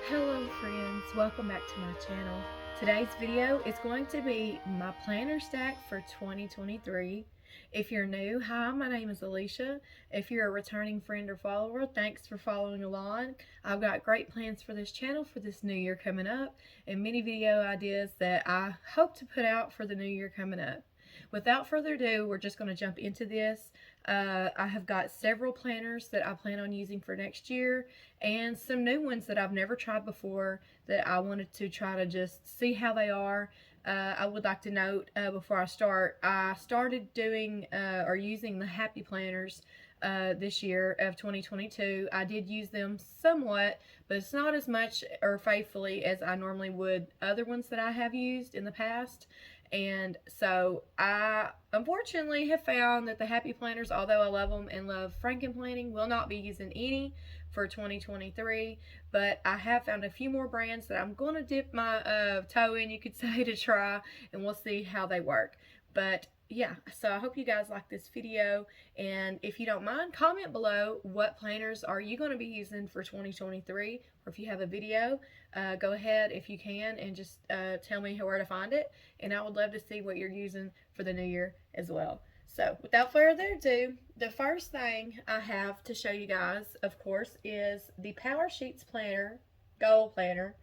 Hello friends, welcome back to my channel. Today's video is going to be my planner stack for 2023. If you're new, hi, my name is Alicia. If you're a returning friend or follower, thanks for following along. I've got great plans for this channel for this new year coming up and many video ideas that I hope to put out for the new year coming up. Without further ado, we're just going to jump into this. I have got several planners that I plan on using for next year and some new ones that I've never tried before that I wanted to try to just see how they are. I would like to note before I started doing or using the Happy Planners this year of 2022. I did use them somewhat, but it's not as much or faithfully as I normally would other ones that I have used in the past. And so I unfortunately have found that the Happy Planners, although I love them and love Franken planning, will not be using any for 2023. But I have found a few more brands that I'm going to dip my toe in, you could say, to try, and we'll see how they work. But yeah, so I hope you guys like this video, and if you don't mind, comment below what planners are you going to be using for 2023, or if you have a video, go ahead if you can and just tell me where to find it, and I would love to see what you're using for the new year as well. So without further ado, the first thing I have to show you guys, of course, is the PowerSheets planner, goal planner.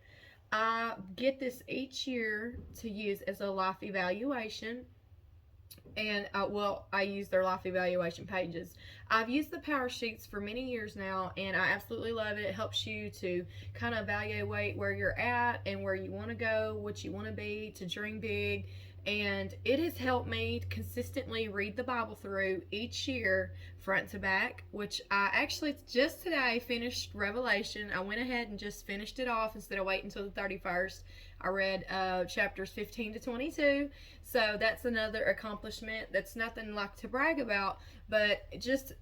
I get this each year to use as a life evaluation, and I use their life evaluation pages. I've used the PowerSheets for many years now, and I absolutely love it. It helps you to kind of evaluate where you're at and where you want to go, what you want to be, to dream big. And it has helped me consistently read the Bible through each year, front to back, which I actually just today finished Revelation. I went ahead and just finished it off instead of waiting until the 31st. I read chapters 15 to 22, so that's another accomplishment. That's nothing like to brag about, but just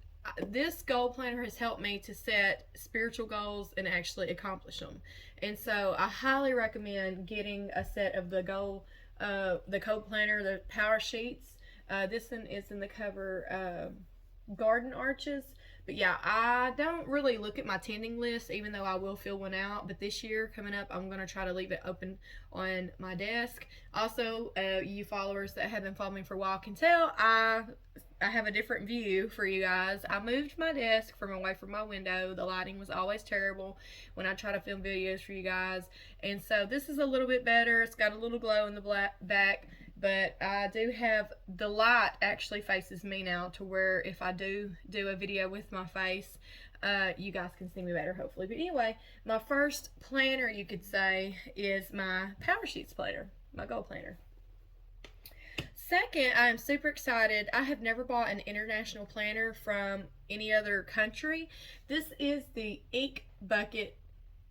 this goal planner has helped me to set spiritual goals and actually accomplish them. And so I highly recommend getting a set of the code planner, the PowerSheets. This one is in the cover garden arches. But yeah, I don't really look at my tending list, even though I will fill one out. But this year coming up, I'm going to try to leave it open on my desk. Also, you followers that have been following me for a while can tell I have a different view for you guys. I moved my desk from away from my window. The lighting was always terrible when I try to film videos for you guys. And so this is a little bit better. It's got a little glow in the back. But I do have, the light actually faces me now, to where if I do a video with my face, you guys can see me better, hopefully. But anyway, my first planner, you could say, is my PowerSheets planner, my goal planner. Second, I am super excited. I have never bought an international planner from any other country. This is the Ink Bucket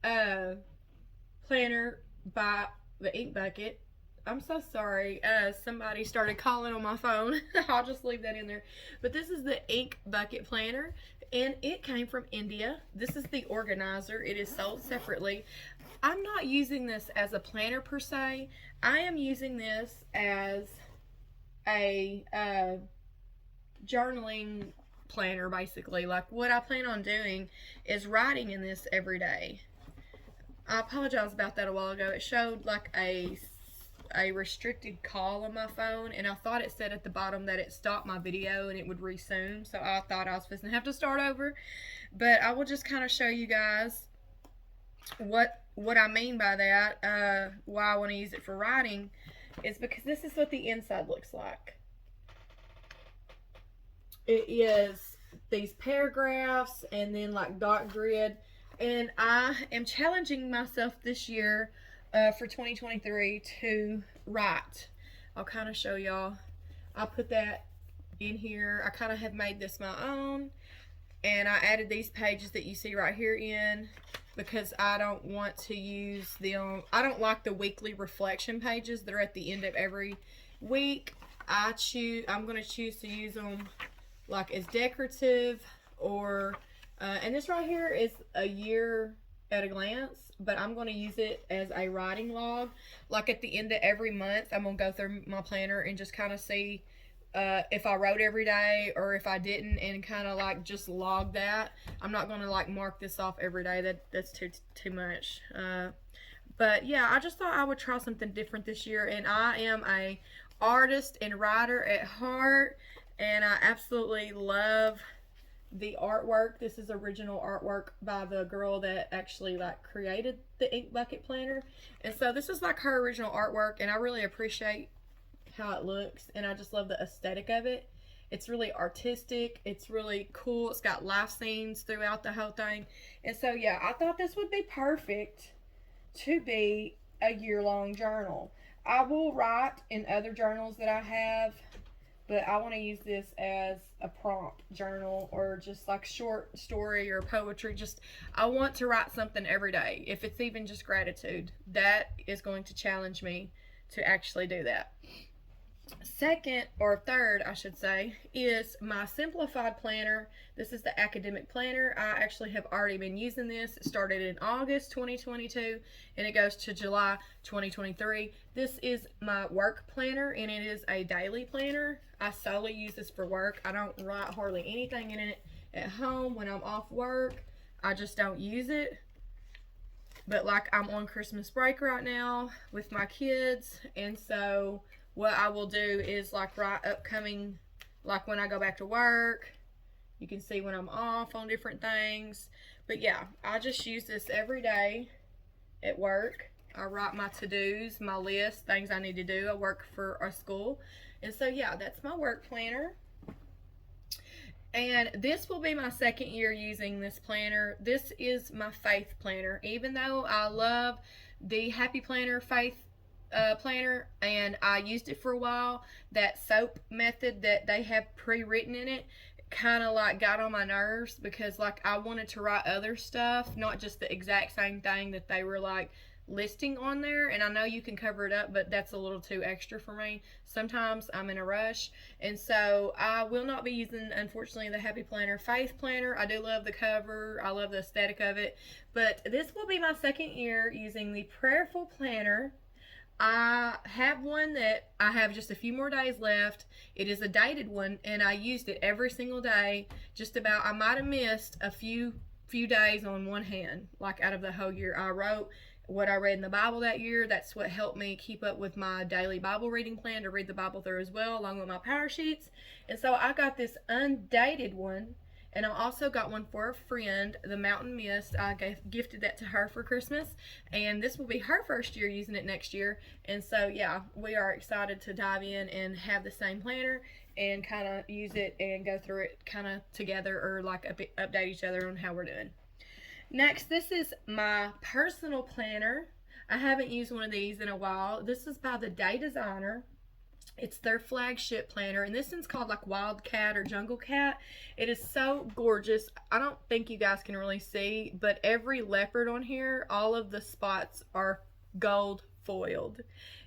planner by the Ink Bucket. I'm so sorry. Somebody started calling on my phone. I'll just leave that in there. But this is the Ink Bucket planner, and it came from India. This is the organizer. It is sold separately. I'm not using this as a planner per se. I am using this as a journaling planner, basically. Like, what I plan on doing is writing in this every day. I apologize about that a while ago. It showed like a restricted call on my phone, and I thought it said at the bottom that it stopped my video and it would resume, so I thought I was supposed to have to start over. But I will just kind of show you guys what I mean by that. Why I want to use it for writing is because this is what the inside looks like. It is these paragraphs and then like dot grid, and I am challenging myself this year for 2023 to write. I'll kind of show y'all. I'll put that in here. I kind of have made this my own, and I added these pages that you see right here in because I don't want to use them. I don't like the weekly reflection pages that are at the end of every week. I'm going to choose to use them like as decorative, or and this right here is a year at a glance, but I'm going to use it as a writing log. Like at the end of every month, I'm going to go through my planner and just kind of see if I wrote every day or if I didn't, and kind of like just log that. I'm not going to like mark this off every day. That's too much. But yeah, I just thought I would try something different this year, and I am a artist and writer at heart, and I absolutely love the artwork. This is original artwork by the girl that actually like created the ink bucket planner, and so this is like her original artwork, and I really appreciate how it looks, and I just love the aesthetic of it. It's really artistic, it's really cool, it's got life scenes throughout the whole thing. And so yeah, I thought this would be perfect to be a year-long journal. I will write in other journals that I have, but I want to use this as a prompt journal, or just like short story or poetry. Just, I want to write something every day. If it's even just gratitude, that is going to challenge me to actually do that. Second, or third I should say, is my Simplified Planner. This is the academic planner. I actually have already been using this. It started in August 2022 and it goes to July 2023. This is my work planner, and it is a daily planner. I solely use this for work. I don't write hardly anything in it at home. When I'm off work, I just don't use it. But like, I'm on Christmas break right now with my kids, and so what I will do is like write upcoming, like when I go back to work. You can see when I'm off on different things. But yeah, I just use this every day at work. I write my to-dos, my list, things I need to do. I work for a school. And so yeah, that's my work planner. And this will be my second year using this planner. This is my faith planner. Even though I love the Happy Planner faith planner, and I used it for a while, that soap method that they have pre-written in it kind of like got on my nerves, because like I wanted to write other stuff, not just the exact same thing that they were like listing on there. And I know you can cover it up, but that's a little too extra for me. Sometimes I'm in a rush, and so I will not be using, unfortunately, the Happy Planner faith planner. I do love the cover, I love the aesthetic of it, but this will be my second year using the Prayerful Planner. I have one that I have just a few more days left. It is a dated one, and I used it every single day. Just about, I might have missed a few days on one hand, like out of the whole year. I wrote what I read in the Bible that year. That's what helped me keep up with my daily Bible reading plan, to read the Bible through as well, along with my PowerSheets. And so I got this undated one. And I also got one for a friend, the Mountain Mist. I gifted that to her for Christmas, and this will be her first year using it next year. And so yeah, we are excited to dive in and have the same planner and kind of use it and go through it kind of together, or like update each other on how we're doing. Next, this is my personal planner. I haven't used one of these in a while. This is by the Day Designer. It's their flagship planner, and this one's called like Wildcat or Jungle Cat. It is so gorgeous. I don't think you guys can really see, but every leopard on here, all of the spots are gold foiled.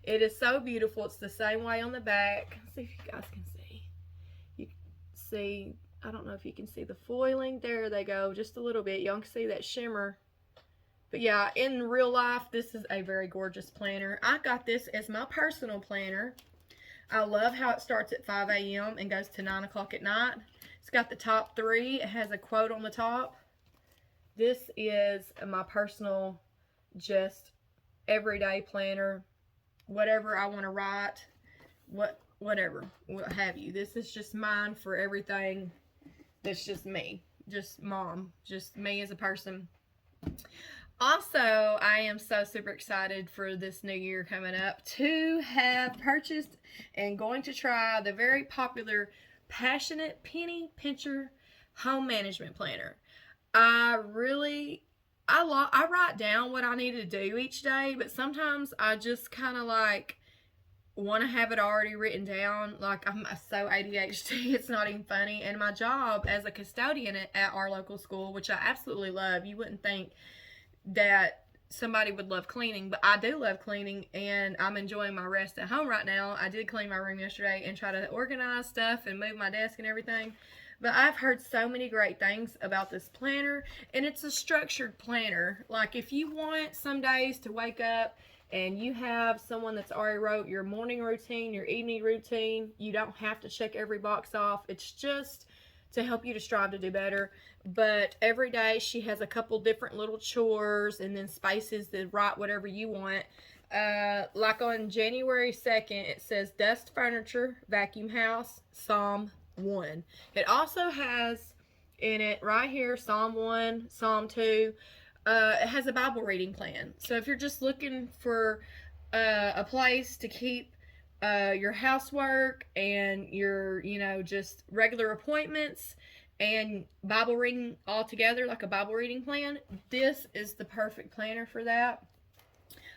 It is so beautiful. It's the same way on the back. Let's see if you guys can see. You can see, I don't know if you can see the foiling. There they go, just a little bit. Y'all can see that shimmer. But yeah, in real life, this is a very gorgeous planner. I got this as my personal planner. I love how it starts at 5 a.m. and goes to 9 o'clock at night. It's got the top 3. It has a quote on the top. This is my personal, just everyday planner. Whatever I want to write, whatever, what have you. This is just mine for everything that's just me. Just mom. Just me as a person. Also, I am so super excited for this new year coming up to have purchased and going to try the very popular Passionate Penny Pincher Home Management Planner. I write down what I need to do each day, but sometimes I just kind of like want to have it already written down. Like, I'm so ADHD, it's not even funny. And my job as a custodian at our local school, which I absolutely love, you wouldn't think that somebody would love cleaning, but I do love cleaning, and I'm enjoying my rest at home right now. I did clean my room yesterday and try to organize stuff and move my desk and everything, but I've heard so many great things about this planner, and it's a structured planner. Like, if you want some days to wake up and you have someone that's already wrote your morning routine, your evening routine, you don't have to check every box off. It's just to help you to strive to do better. But every day she has a couple different little chores and then spaces to write whatever you want. Like on January 2nd, it says dust furniture, vacuum house, Psalm 1. It also has in it right here Psalm 1, Psalm 2. It has a Bible reading plan. So if you're just looking for a place to keep your housework and your, just regular appointments and Bible reading all together, like a Bible reading plan, this is the perfect planner for that.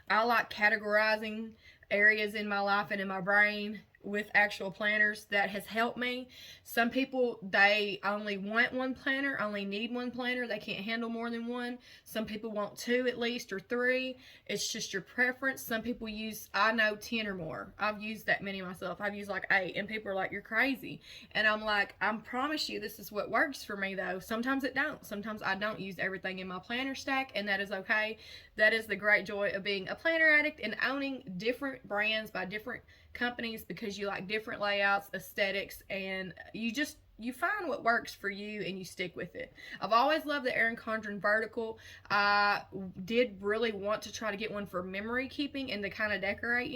I like categorizing areas in my life and in my brain with actual planners. That has helped me. Some people, they only want one planner, only need one planner. They can't handle more than one. Some people want two at least, or three. It's just your preference. Some people use, I know, 10 or more. I've used that many myself. I've used like 8, and people are like, you're crazy. And I'm like, I promise you this is what works for me though. Sometimes it don't. Sometimes I don't use everything in my planner stack, and that is okay. That is the great joy of being a planner addict and owning different brands by different companies, because you like different layouts, aesthetics, and you find what works for you and you stick with it. I've always loved the Erin Condren vertical. I did really want to try to get one for memory keeping and to kind of decorate,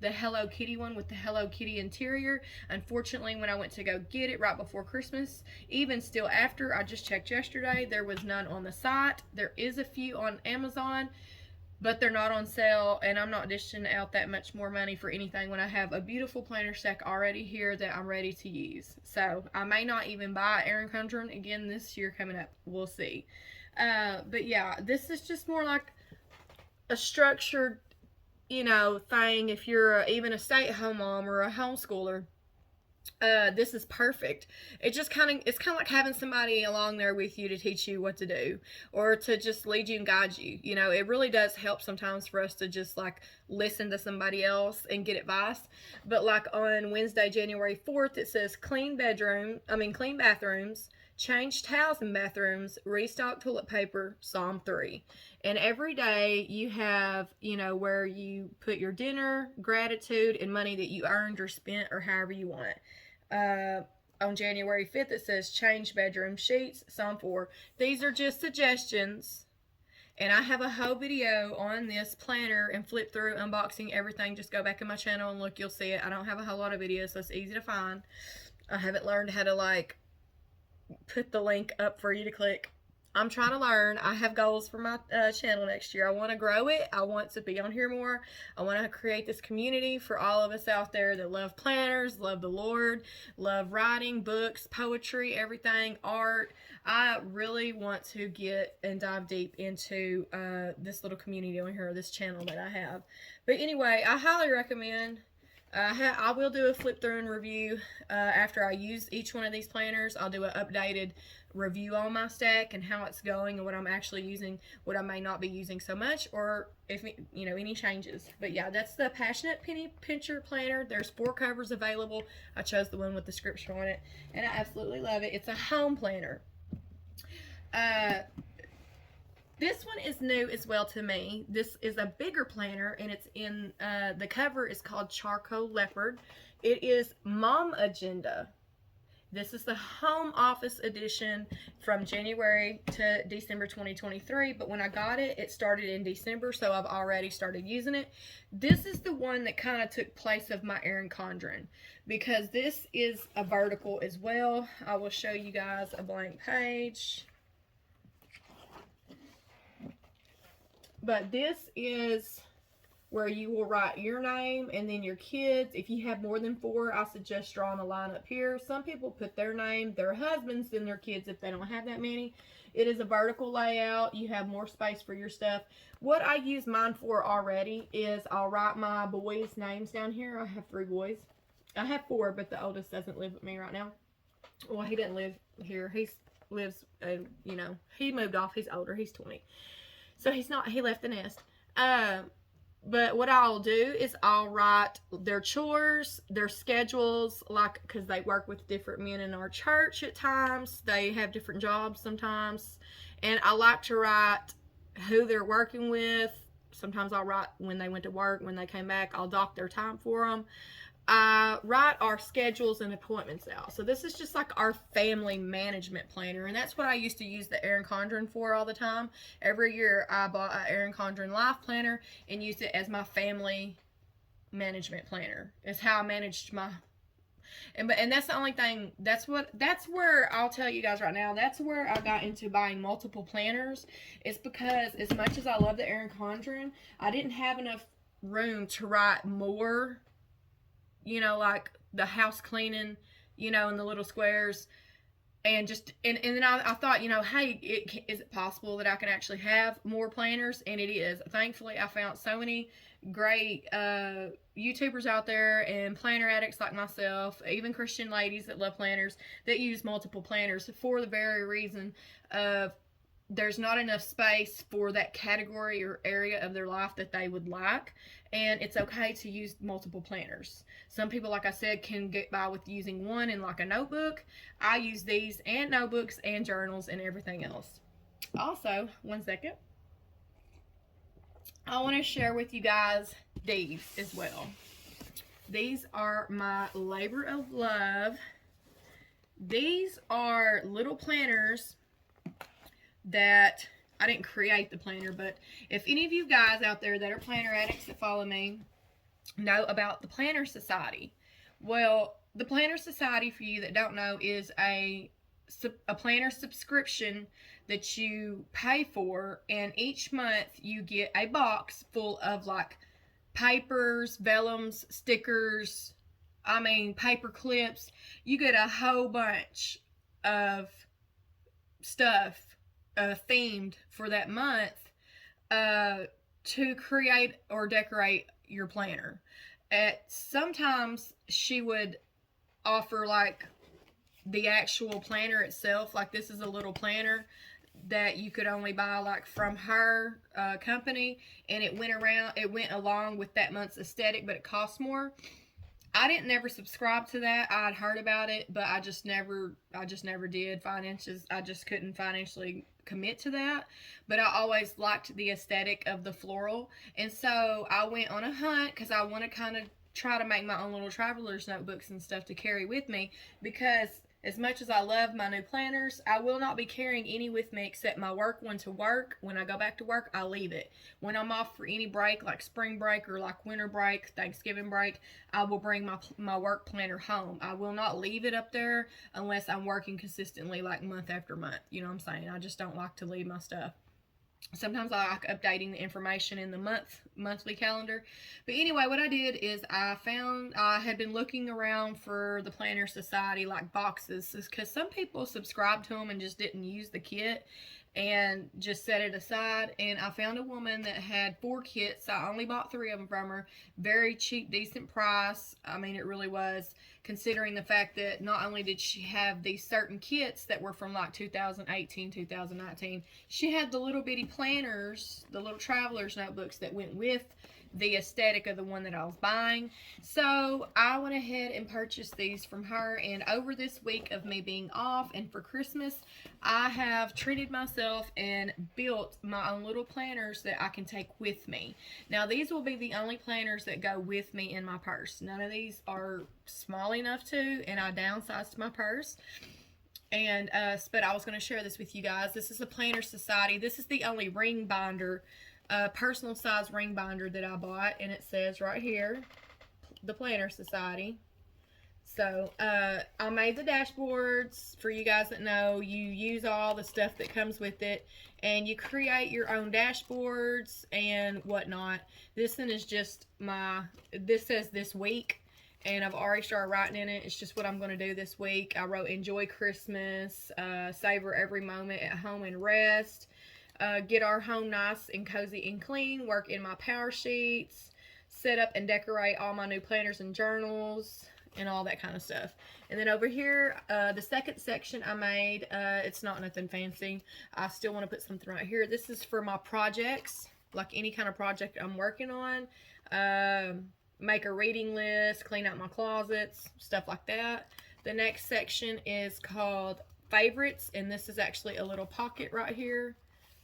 the Hello Kitty one with the Hello Kitty interior. Unfortunately, when I went to go get it right before Christmas, even still after, I just checked yesterday, there was none on the site. There is a few on Amazon, but they're not on sale, and I'm not dishing out that much more money for anything when I have a beautiful planner stack already here that I'm ready to use. So I may not even buy Erin Condren again this year coming up. We'll see. But yeah, this is just more like a structured, thing if you're even a stay-at-home mom or a homeschooler. This is perfect. It's kind of like having somebody along there with you to teach you what to do, or to just lead you and guide you. It really does help sometimes for us to just like listen to somebody else and get advice. But like on Wednesday, January 4th, it says clean bathrooms, change towels in bathrooms, restock toilet paper, Psalm 3. And every day you have, where you put your dinner, gratitude, and money that you earned or spent or however you want. On January 5th, it says change bedroom sheets, Psalm 4. These are just suggestions. And I have a whole video on this planner and flip through unboxing everything. Just go back in my channel and look, you'll see it. I don't have a whole lot of videos, so it's easy to find. I haven't learned how to put the link up for you to click. I'm trying to learn. I have goals for my channel next year. I want to grow it. I want to be on here more. I want to create this community for all of us out there that love planners, love the Lord, love writing, books, poetry, everything, art. I really want to get and dive deep into this little community on here, this channel that I have. But anyway, I highly recommend. I will do a flip through and review after I use each one of these planners. I'll do an updated review on my stack and how it's going and what I'm actually using, what I may not be using so much, or if any changes. But yeah, that's the Passionate Penny Pincher planner. There's 4 covers available. I chose the one with the scripture on it, and I absolutely love it. It's a home planner. This one is new as well to me. This is a bigger planner, and it's in, the cover is called Charcoal Leopard. It is Momagenda. This is the home office edition from January to December 2023, but when I got it, it started in December, so I've already started using it. This is the one that kind of took place of my Erin Condren, because this is a vertical as well. I will show you guys a blank page. But this is where you will write your name and then your kids. If you have more than 4, I suggest drawing a line up here. Some people put their name, their husbands, then their kids if they don't have that many. It is a vertical layout. You have more space for your stuff. What I use mine for already is I'll write my boys' names down here. I have 3 boys. I have 4, but the oldest doesn't live with me right now. Well, he didn't live here. He lives, he moved off. He's older. He's 20. So he left the nest. But what I'll do is I'll write their chores, their schedules, because they work with different men in our church at times. They have different jobs sometimes. And I like to write who they're working with, Sometimes I'll write when they went to work, when they came back, I'll dock their time for them. I write our schedules and appointments out. So this is just like our family management planner, and that's what I used to use the Erin Condren for all the time. Every year I bought an Erin Condren life planner and used it as my family management planner. It's how I managed my and that's the only thing. That's where I'll tell you guys right now. That's where I got into buying multiple planners. It's because as much as I love the Erin Condren, I didn't have enough room to write more, like the house cleaning, in the little squares. And then I thought, hey, is it possible that I can actually have more planners? And it is. Thankfully, I found so many great YouTubers out there and planner addicts like myself, even Christian ladies that love planners, that use multiple planners for the very reason of there's not enough space for that category or area of their life that they would like, and it's okay to use multiple planners. Some people, like I said, can get by with using one in like a notebook. I use these and notebooks and journals and everything else. Also, one second, I want to share with you guys these as well. These are my labor of love. These are little planners that I didn't create the planner, but if any of you guys out there that are planner addicts that follow me know about the Planner Society. Well, the Planner Society, for you that don't know, is a planner subscription that you pay for, and each month you get a box full of like papers, vellums, stickers, paper clips. You get a whole bunch of stuff themed for that month to create or decorate your planner. Sometimes she would offer like the actual planner itself, like this is a little planner that you could only buy like from her company, and it went along with that month's aesthetic, but it cost more. I didn't never subscribe to that. I'd heard about it, but I just never did. I just couldn't financially commit to that. But I always liked the aesthetic of the floral, and so I went on a hunt because I want to kind of try to make my own little traveler's notebooks and stuff to carry with me, because as much as I love my new planners, I will not be carrying any with me except my work one to work. When I go back to work, I leave it. When I'm off for any break, like spring break or like winter break, Thanksgiving break, I will bring my work planner home. I will not leave it up there unless I'm working consistently like month after month. You know what I'm saying? I just don't like to leave my stuff. Sometimes I like updating the information in the monthly calendar. But anyway, what I did is I had been looking around for the Planner Society like boxes, because some people subscribed to them and just didn't use the kit and just set it aside. And I found a woman that had 4 kits. I only bought 3 of them from her. Very cheap, decent price. It really was, considering the fact that not only did she have these certain kits that were from like 2018, 2019, she had the little bitty planners, the little traveler's notebooks that went with the aesthetic of the one that I was buying. So I went ahead and purchased these from her, and over this week of me being off and for Christmas, I have treated myself and built my own little planners that I can take with me. Now these will be the only planners that go with me in my purse. None of these are small enough to, and I downsized my purse. And but I was going to share this with you guys. This is a Planner Society. This is the only ring binder, personal size ring binder that I bought, and it says right here, the Planner Society. So I made the dashboards. For you guys that know, you use all the stuff that comes with it, and you create your own dashboards and whatnot. This one is just this says this week, and I've already started writing in it. It's just what I'm going to do this week. I wrote enjoy Christmas, savor every moment at home and rest, get our home nice and cozy and clean, work in my PowerSheets, set up and decorate all my new planners and journals, and all that kind of stuff. And then over here, the second section I made, it's not nothing fancy. I still want to put something right here. This is for my projects, like any kind of project I'm working on. Make a reading list, clean out my closets, stuff like that. The next section is called favorites, and this is actually a little pocket right here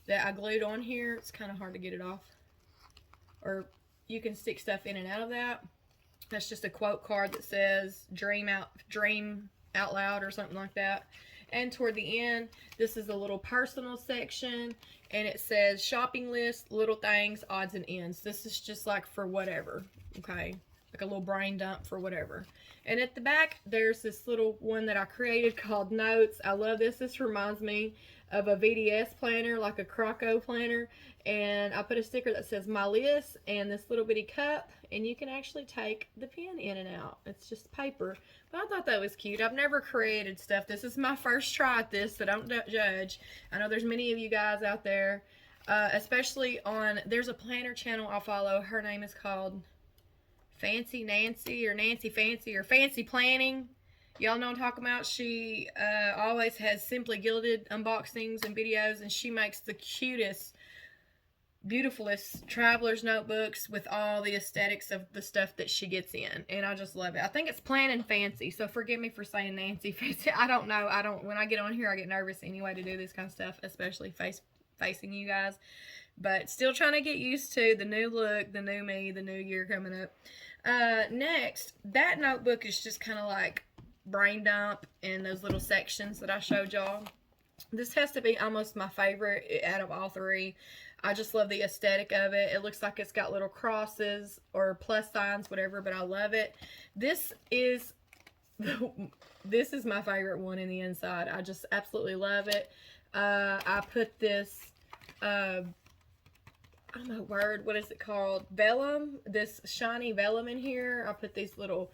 that I glued on here. It's kind of hard to get it off. or you can stick stuff in and out of that. That's just a quote card that says dream out loud or something like that. And toward the end, this is a little personal section, and it says shopping list, little things, odds and ends. This is just like for whatever, okay? Like a little brain dump for whatever. And at the back, there's this little one that I created called Notes. I love this. This reminds me of a VDS planner, like a Croco planner. And I put a sticker that says my list and this little bitty cup, and you can actually take the pen in and out. It's just paper. But I thought that was cute. I've never created stuff. This is my first try at this, so don't judge. I know there's many of you guys out there, especially on, there's a planner channel I follow. Her name is called Fancy Nancy, or Nancy Fancy, or Fancy Planning. Y'all know what I'm talking about. She always has Simply Gilded unboxings and videos, and she makes the cutest, beautifulest traveler's notebooks with all the aesthetics of the stuff that she gets in, and I just love it. I think it's Planning Fancy, so forgive me for saying Nancy Fancy. I don't know. When I get on here, I get nervous anyway to do this kind of stuff, especially facing you guys. But still trying to get used to the new look, the new me, the new year coming up. Next, that notebook is just kind of like brain dump in those little sections that I showed y'all. This has to be almost my favorite out of all three. I just love the aesthetic of it. It looks like it's got little crosses or plus signs, whatever, but I love it. This is my favorite one in the inside. I just absolutely love it. I put this, I don't know what is it called? Vellum, this shiny vellum in here. I put these little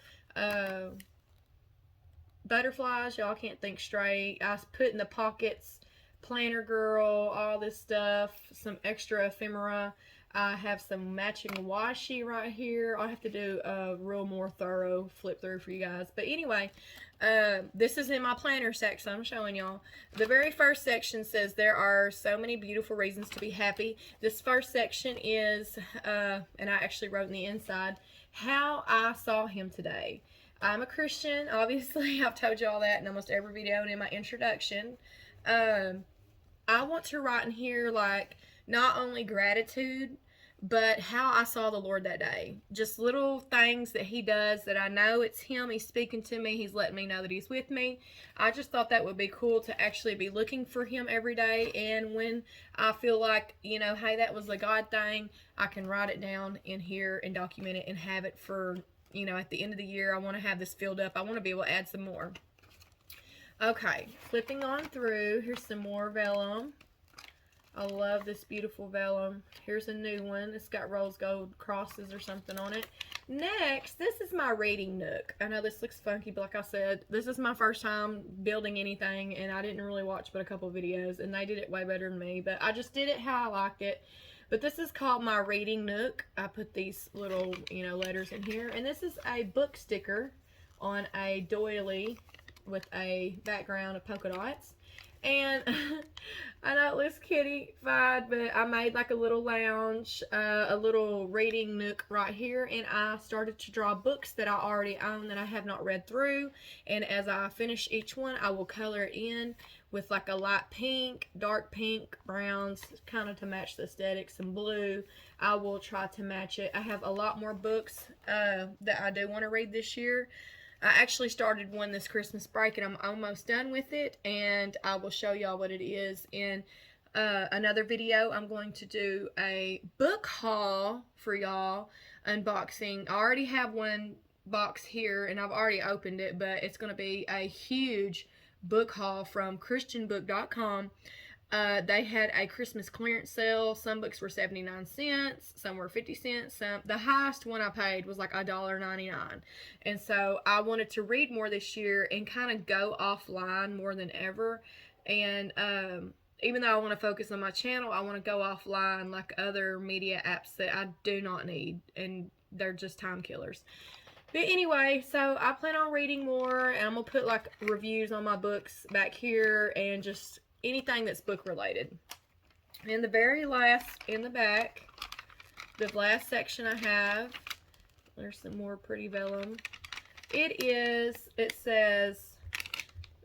butterflies. Y'all can't think straight. I put in the pockets Planner Girl, all this stuff, some extra ephemera. I have some matching washi right here. I'll have to do a real more thorough flip through for you guys. But anyway, this is in my planner section I'm showing y'all. The very first section says there are so many beautiful reasons to be happy. This first section is, and I actually wrote in the inside, how I saw him today. I'm a Christian, obviously. I've told you all that in almost every video and in my introduction. I want to write in here, like, not only gratitude, but how I saw the Lord that day. Just little things that he does that I know it's him. He's speaking to me. He's letting me know that he's with me. I just thought that would be cool to actually be looking for him every day. And when I feel like, you know, hey, that was a God thing, I can write it down in here and document it and have it for, you know, at the end of the year. I want to have this filled up. I want to be able to add some more. Okay, flipping on through, here's some more vellum. I love this beautiful vellum. Here's a new one. It's got rose gold crosses or something on it. Next, this is my reading nook. I know this looks funky, but like I said, this is my first time building anything, and I didn't really watch but a couple of videos, and they did it way better than me, but I just did it how I liked it. But this is called my reading nook. I put these little, you know, letters in here, and this is a book sticker on a doily with a background of polka dots. And I know it looks kitty-fied, but I made like a little lounge, a little reading nook right here, and I started to draw books that I already own that I have not read through. And as I finish each one, I will color it in with like a light pink, dark pink, browns, kind of to match the aesthetic, some blue. I will try to match it. I have a lot more books that I do want to read this year. I actually started one this Christmas break, and I'm almost done with it, and I will show y'all what it is in another video. I'm going to do a book haul for y'all, unboxing. I already have one box here, and I've already opened it, but it's going to be a huge book haul from christianbook.com. They had a Christmas clearance sale. Some books were 79 cents, some were 50 cents. The highest one I paid was like $1.99. And so I wanted to read more this year and kind of go offline more than ever. And even though I want to focus on my channel, I want to go offline like other media apps that I do not need, and they're just time killers. But anyway, so I plan on reading more, and I'm going to put like reviews on my books back here and just anything that's book related. And the very last, in the back, the last section I have, there's some more pretty vellum. It says,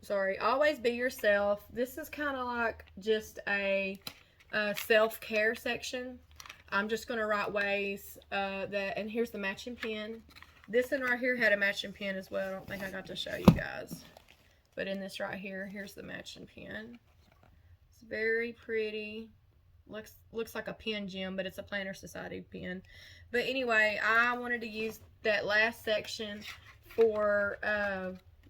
sorry, always be yourself. This is kind of like just a self-care section. I'm just going to write ways that, and here's the matching pen. This one right here had a matching pen as well. I don't think I got to show you guys. But in this right here, here's the matching pen. It's very pretty. Looks like a pen gem, but it's a Planner Society pen. But anyway, I wanted to use that last section for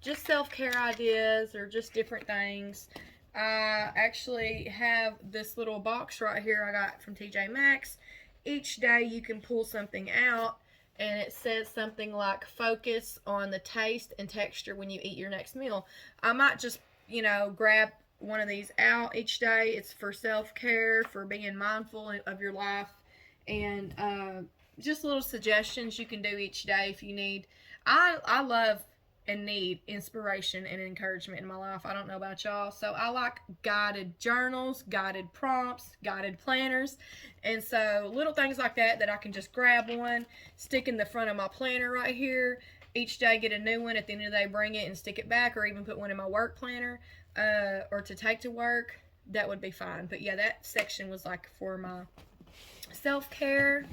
just self-care ideas or just different things. I actually have this little box right here I got from TJ Maxx. Each day you can pull something out, and it says something like focus on the taste and texture when you eat your next meal. I might just, you know, grab one of these out each day. It's for self-care, for being mindful of your life, and just little suggestions you can do each day if you need. I love and need inspiration and encouragement in my life. I don't know about y'all. So I like guided journals, guided prompts, guided planners. And so little things like that I can just grab one, stick in the front of my planner right here. Each day get a new one. At the end of the day, bring it and stick it back, or even put one in my work planner or to take to work. That would be fine. But yeah, that section was like for my self-care.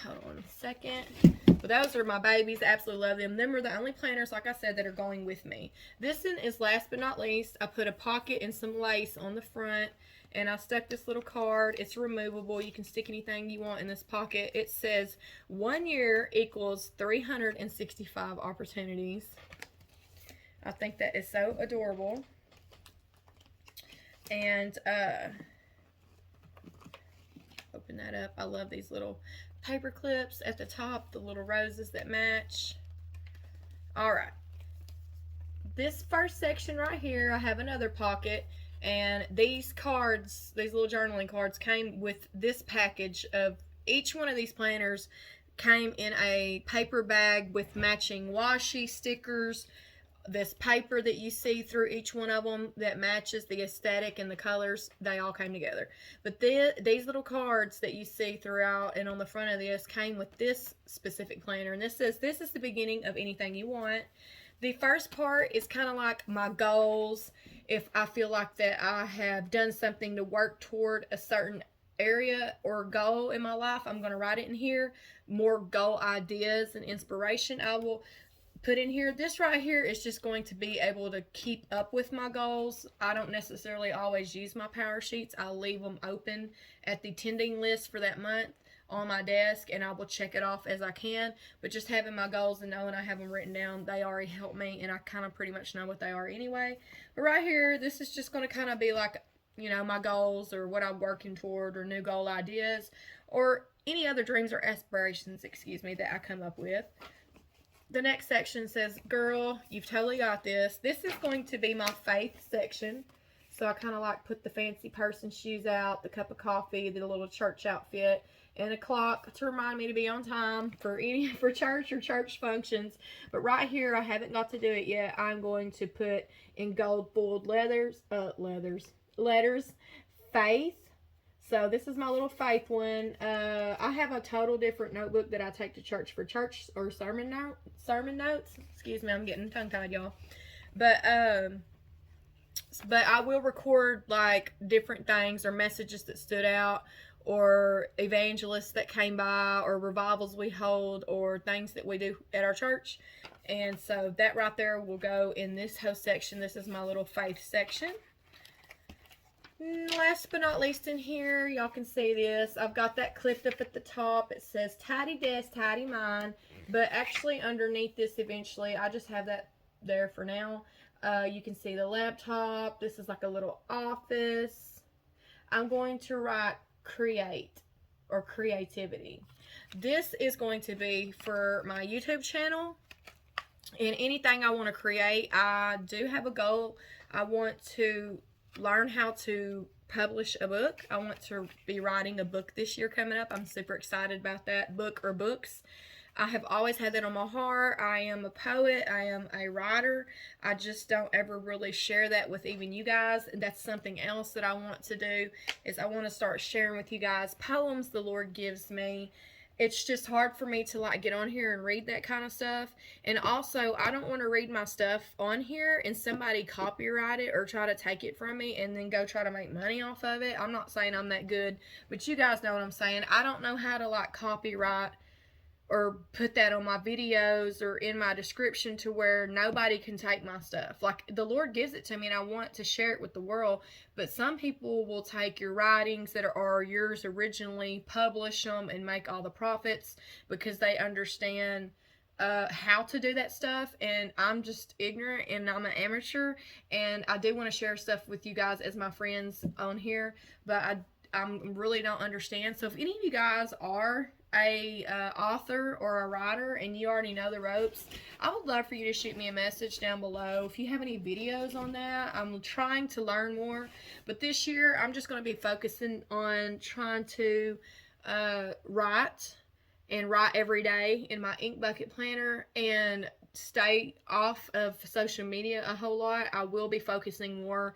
Hold on a second. But those are my babies. I absolutely love them. Them are the only planners, like I said, that are going with me. This one is last but not least. I put a pocket and some lace on the front, and I stuck this little card. It's removable. You can stick anything you want in this pocket. It says 1 year equals 365 opportunities. I think that is so adorable. And open that up. I love these little paper clips at the top, the little roses that match. Alright, this first section right here, I have another pocket, and these cards, these little journaling cards, came with this package of each one of these planners. Came in a paper bag with matching washi stickers, this paper that you see through each one of them that matches the aesthetic and the colors. They all came together. But these little cards that you see throughout and on the front of this came with this specific planner. And this says, this is the beginning of anything you want. The first part is kind of like my goals. If I feel like that I have done something to work toward a certain area or goal in my life, I'm going to write it in here. More goal ideas and inspiration I will put in here. This right here is just going to be able to keep up with my goals. I don't necessarily always use my PowerSheets. I'll leave them open at the tending list for that month on my desk, and I will check it off as I can. But just having my goals and knowing I have them written down, they already help me, and I kind of pretty much know what they are anyway. But right here, this is just going to kind of be like, you know, my goals or what I'm working toward or new goal ideas or any other dreams or aspirations, excuse me, that I come up with. The next section says, girl, you've totally got this. This is going to be my faith section. So I kind of like put the fancy person shoes out, the cup of coffee, the little church outfit, and a clock to remind me to be on time for church or church functions. But right here, I haven't got to do it yet. I'm going to put in gold foiled letters, faith. So this is my little faith one. I have a total different notebook that I take to church for church or sermon notes. Excuse me, I'm getting tongue-tied, y'all. But I will record like different things or messages that stood out or evangelists that came by or revivals we hold or things that we do at our church. And so that right there will go in this whole section. This is my little faith section. Last but not least in here, y'all can see this. I've got that clipped up at the top. It says tidy desk, tidy mind. But actually underneath this eventually, I just have that there for now. You can see the laptop. This is like a little office. I'm going to write create or creativity. This is going to be for my YouTube channel and anything I want to create. I do have a goal. I want to learn how to publish a book. I want to be writing a book this year coming up. I'm super excited about that, book or books. I have always had that on my heart. I am a poet. I am a writer. I just don't ever really share that with even you guys. And that's something else that I want to do, is I want to start sharing with you guys poems the Lord gives me it's just hard for me to like get on here and read that kind of stuff. And also, I don't want to read my stuff on here and somebody copyright it or try to take it from me and then go try to make money off of it. I'm not saying I'm that good, but you guys know what I'm saying. I don't know how to like copyright or put that on my videos or in my description to where nobody can take my stuff. Like, the Lord gives it to me and I want to share it with the world, but some people will take your writings that are yours originally, publish them, and make all the profits because they understand how to do that stuff. And I'm just ignorant and I'm an amateur, and I do want to share stuff with you guys as my friends on here, but I really don't understand. So if any of you guys are a author or a writer and you already know the ropes, I would love for you to shoot me a message down below if you have any videos on that. I'm trying to learn more, but this year I'm just going to be focusing on trying to write every day in my ink bucket planner and stay off of social media a whole lot. I will be focusing more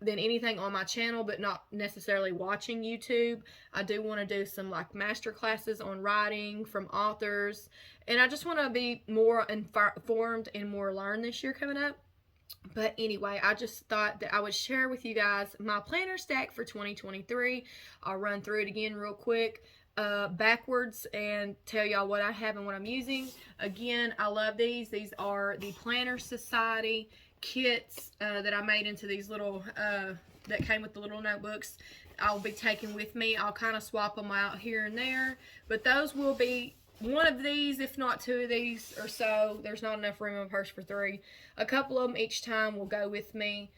than anything on my channel, but not necessarily watching YouTube. I do want to do some like master classes on writing from authors, and I just want to be more informed and more learned this year coming up. But anyway, I just thought that I would share with you guys my planner stack for 2023. I'll run through it again real quick backwards and tell y'all what I have and what I'm using. Again, I love these. These are the Planner Society kits that I made into these little that came with the little notebooks. I'll be taking with me. I'll kind of swap them out here and there, but those will be one of these, if not two of these or so. There's not enough room in my purse for three. A couple of them each time will go with me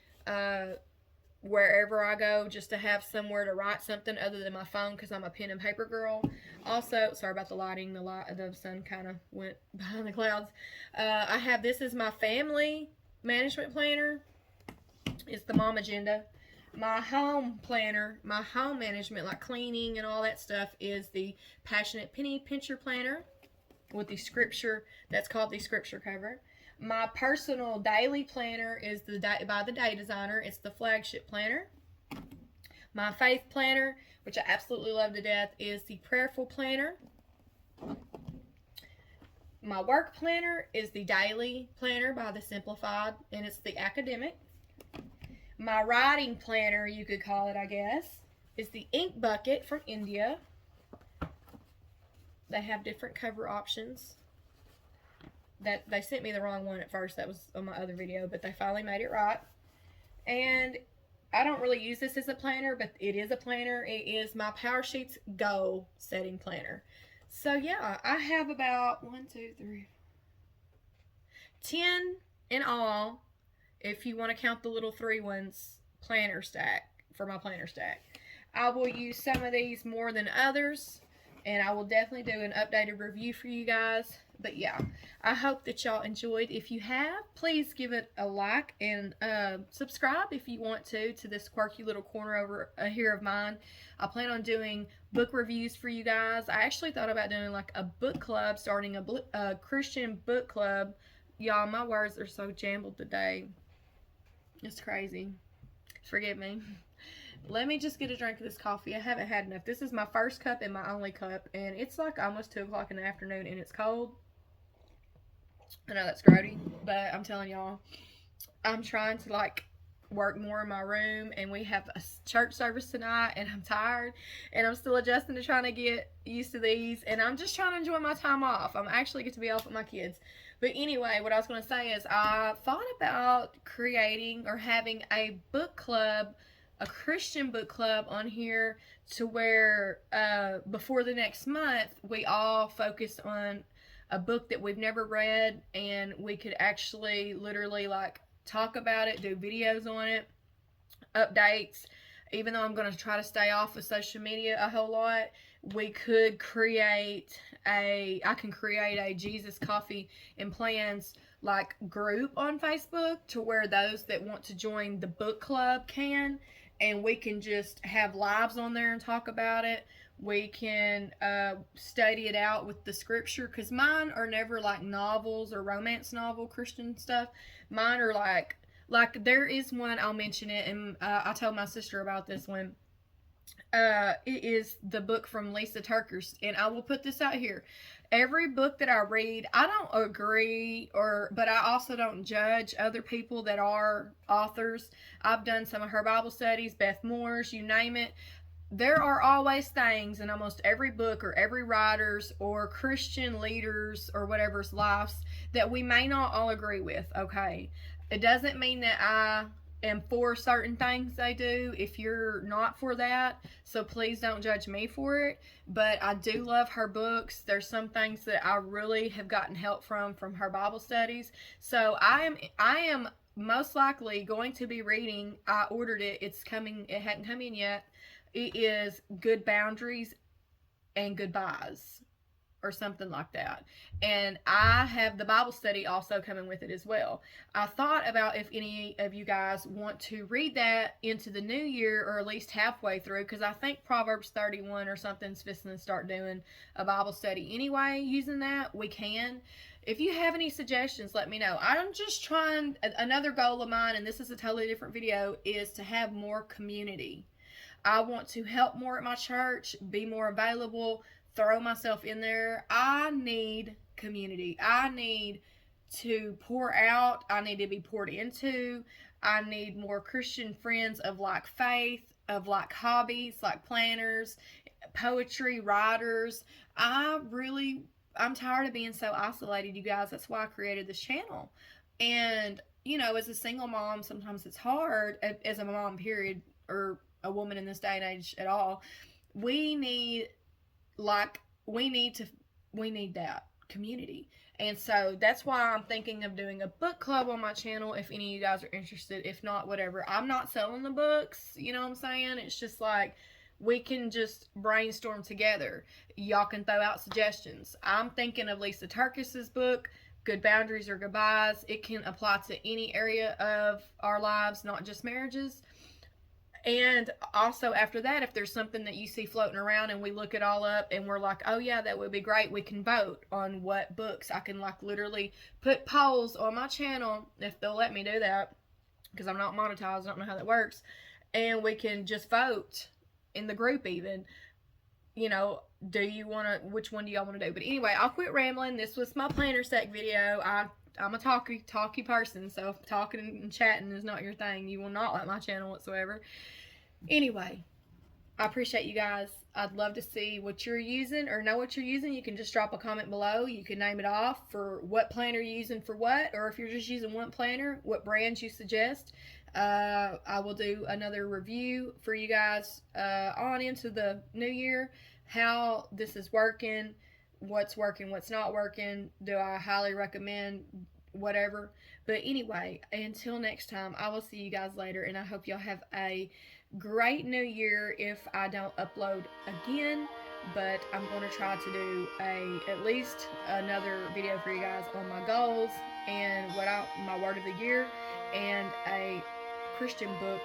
wherever I go, just to have somewhere to write something other than my phone, because I'm a pen and paper girl. Also, sorry about the lighting. The sun kind of went behind the clouds. I have this as my family management planner. It's the Momagenda. My home planner, my home management, like cleaning and all that stuff, is the Passionate Penny Pincher Planner with the scripture. That's called the scripture cover. My personal daily planner is by the Day Designer. It's the Flagship Planner. My faith planner, which I absolutely love to death, is the Prayerful Planner. My work planner is the Daily Planner by the Simplified, and it's the Academic. My writing planner, you could call it, I guess, is the Ink Bucket from India. They have different cover options. That they sent me the wrong one at first. That was on my other video, but they finally made it right. And I don't really use this as a planner, but it is a planner. It is my PowerSheets goal setting planner. So yeah, I have about 10 in all, if you want to count the little 3 ones, planner stack for my planner stack. I will use some of these more than others, and I will definitely do an updated review for you guys. But yeah, I hope that y'all enjoyed. If you have, please give it a like and subscribe if you want to this quirky little corner over here of mine. I plan on doing book reviews for you guys. I actually thought about doing like a book club, starting a Christian book club. Y'all, my words are so jumbled today. It's crazy. Forgive me. Let me just get a drink of this coffee. I haven't had enough. This is my first cup and my only cup, and it's like almost 2 o'clock in the afternoon, and it's cold. I know that's grody, but I'm telling y'all, I'm trying to like work more in my room, and we have a church service tonight, and I'm tired, and I'm still adjusting to trying to get used to these, and I'm just trying to enjoy my time off. I'm actually get to be off with my kids. But anyway, what I was going to say is I thought about creating or having a book club, a Christian book club on here, to where before the next month we all focus on a book that we've never read, and we could actually literally like talk about it, do videos on it, updates. Even though I'm going to try to stay off of social media a whole lot, I can create a Jesus Coffee and Plans like group on Facebook, to where those that want to join the book club can, and we can just have lives on there and talk about it. We can study it out with the scripture, because mine are never like novels or romance novel Christian stuff. Mine are like there is one, I'll mention it, and I told my sister about this one. It is the book from Lisa Turkers, and I will put this out here. Every book that I read, I don't agree, but I also don't judge other people that are authors. I've done some of her Bible studies, Beth Moore's, you name it. There are always things in almost every book or every writer's or Christian leaders or whatever's lives that we may not all agree with. Okay, it doesn't mean that I am for certain things they do if you're not for that, so please don't judge me for it. But I do love her books. There's some things that I really have gotten help from her Bible studies. So I am most likely going to be reading. I ordered it. It's coming. It hadn't come in yet. It is Good Boundaries and Goodbyes, or something like that. And I have the Bible study also coming with it as well. I thought about if any of you guys want to read that into the new year, or at least halfway through, because I think Proverbs 31 or something's fixing to start doing a Bible study anyway. Using that, we can. If you have any suggestions, let me know. I'm just trying, another goal of mine, and this is a totally different video, is to have more community. I want to help more at my church, be more available, throw myself in there. I need community. I need to pour out. I need to be poured into. I need more Christian friends of like faith, of like hobbies, like planners, poetry, writers. I'm tired of being so isolated, you guys. That's why I created this channel. And, as a single mom, sometimes it's hard, as a mom, period, or a woman in this day and age at all. We need like we need that community. And so that's why I'm thinking of doing a book club on my channel if any of you guys are interested. If not, whatever. I'm not selling the books, you know what I'm saying? It's just like we can just brainstorm together. Y'all can throw out suggestions. I'm thinking of Lisa Turkis's book, Good Boundaries or Goodbyes. It can apply to any area of our lives, not just marriages. And also after that, if there's something that you see floating around and we look it all up and we're like, oh yeah, that would be great, we can vote on what books. I can like literally put polls on my channel if they'll let me do that, because I'm not monetized. I don't know how that works. And we can just vote in the group even. Do you want to, which one do y'all want to do? But anyway, I'll quit rambling. This was my planner stack video. I'm a talky person, so if talking and chatting is not your thing, you will not like my channel whatsoever. Anyway, I appreciate you guys. I'd love to see what you're using or know what you're using. You can just drop a comment below. You can name it off for what planner you're using for what, or if you're just using one planner, what brands you suggest. I will do another review for you guys on into the new year, how this is working, what's not working, do I highly recommend, whatever. But anyway, until next time, I will see you guys later, and I hope y'all have a great new year if I don't upload again. But I'm going to try to do at least another video for you guys on my goals and my word of the year, and a Christian book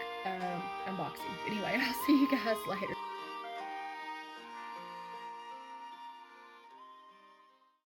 unboxing. Anyway, I'll see you guys later.